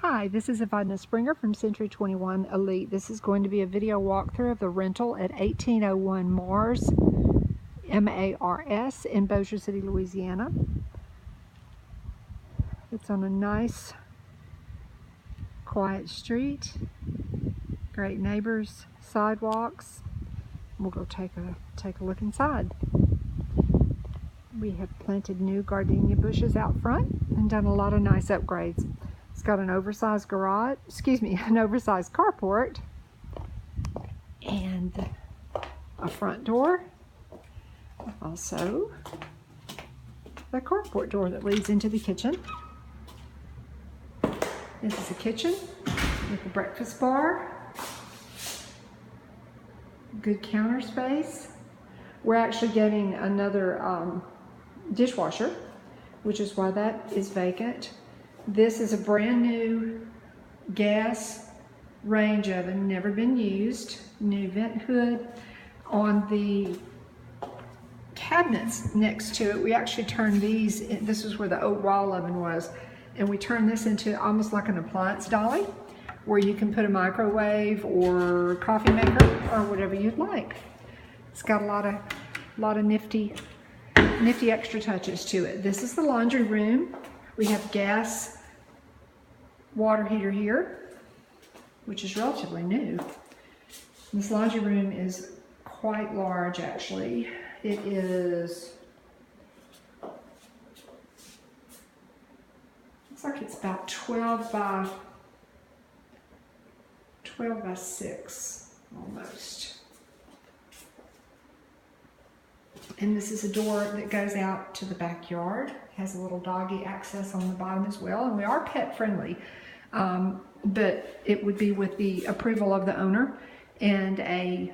Hi, this is Ivana Springer from Century 21 Elite. This is going to be a video walkthrough of the rental at 1801 Mars, M-A-R-S, in Bossier City, Louisiana. It's on a nice, quiet street, great neighbors, sidewalks. We'll go take a look inside. We have planted new gardenia bushes out front and done a lot of nice upgrades. It's got an oversized garage, an oversized carport, and a front door. Also, the carport door that leads into the kitchen. This is a kitchen with a breakfast bar, good counter space. We're actually getting another dishwasher, which is why that is vacant. This is a brand new gas range oven, never been used. New vent hood. On the cabinets next to it, we actually turned these, this is where the oak wall oven was, and we turned this into almost like an appliance dolly, where you can put a microwave or coffee maker or whatever you'd like. It's got a lot of nifty extra touches to it. This is the laundry room. We have gas water heater here, which is relatively new. This laundry room is quite large, actually. It is, looks like it's about 12 by 6, almost. And this is a door that goes out to the backyard. It has a little doggy access on the bottom as well. And we are pet friendly, but it would be with the approval of the owner and a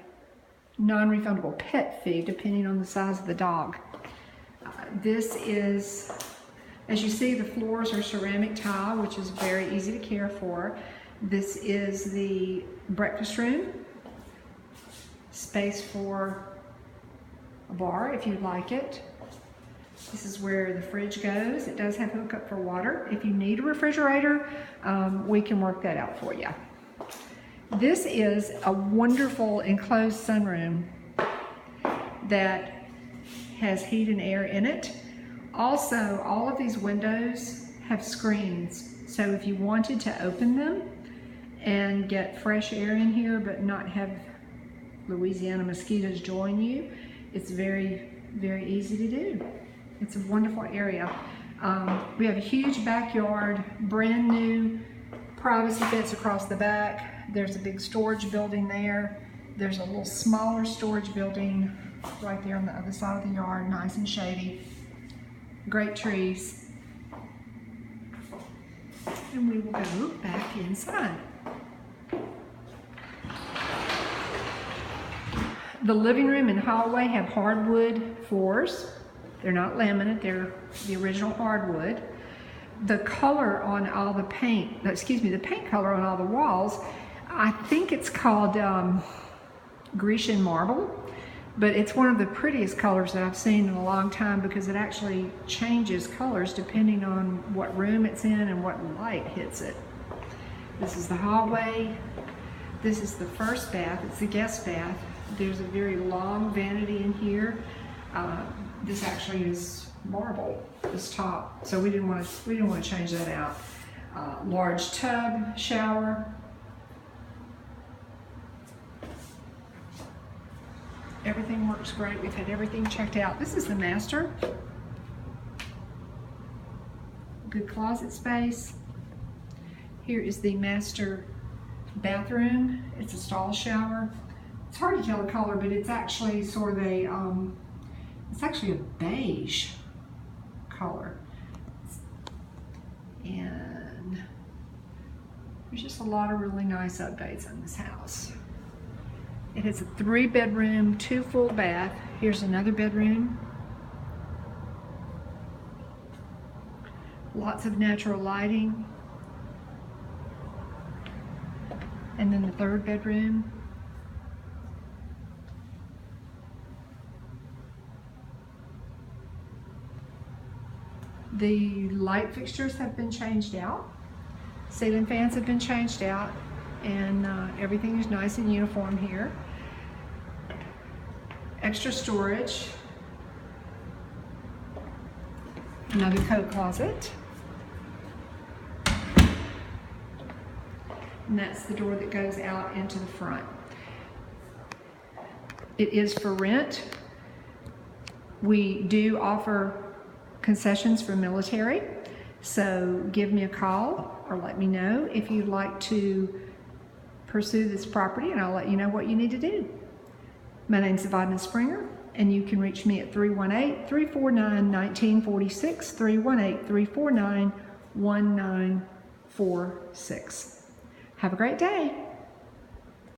non-refundable pet fee depending on the size of the dog. This is, as you see, the floors are ceramic tile, which is very easy to care for. This is the breakfast room. Space for a bar if you'd like it. This is where the fridge goes. It does have hookup for water. If you need a refrigerator, we can work that out for you. This is a wonderful enclosed sunroom that has heat and air in it. Also, all of these windows have screens, so if you wanted to open them and get fresh air in here but not have Louisiana mosquitoes join you, it's very, very easy to do. It's a wonderful area. We have a huge backyard, brand new privacy fence across the back. There's a big storage building there. There's a little smaller storage building right there on the other side of the yard, nice and shady. Great trees. And we will go back inside. The living room and hallway have hardwood floors. They're not laminate, they're the original hardwood. The color on all the paint, the paint color on all the walls, I think it's called Grecian marble, but it's one of the prettiest colors that I've seen in a long time because it actually changes colors depending on what room it's in and what light hits it. This is the hallway. This is the first bath. It's the guest bath. There's a very long vanity in here. This actually is marble, this top, so we didn't want to change that out. Large tub, shower. Everything works great. We've had everything checked out. This is the master. Good closet space. Here is the master bathroom. It's a stall shower. It's hard to tell the color, but it's actually sort of a, it's actually a beige color. And there's just a lot of really nice updates on this house. It has a 3-bedroom, 2 full bath. Here's another bedroom. Lots of natural lighting. And then the 3rd bedroom. The light fixtures have been changed out. Ceiling fans have been changed out, and everything is nice and uniform here. Extra storage. Another coat closet. And that's the door that goes out into the front. It is for rent. We do offer concessions for military, so give me a call or let me know if you'd like to pursue this property, and I'll let you know what you need to do. My name's Yvonne Springer, and you can reach me at 318-349-1946, 318-349-1946. Have a great day.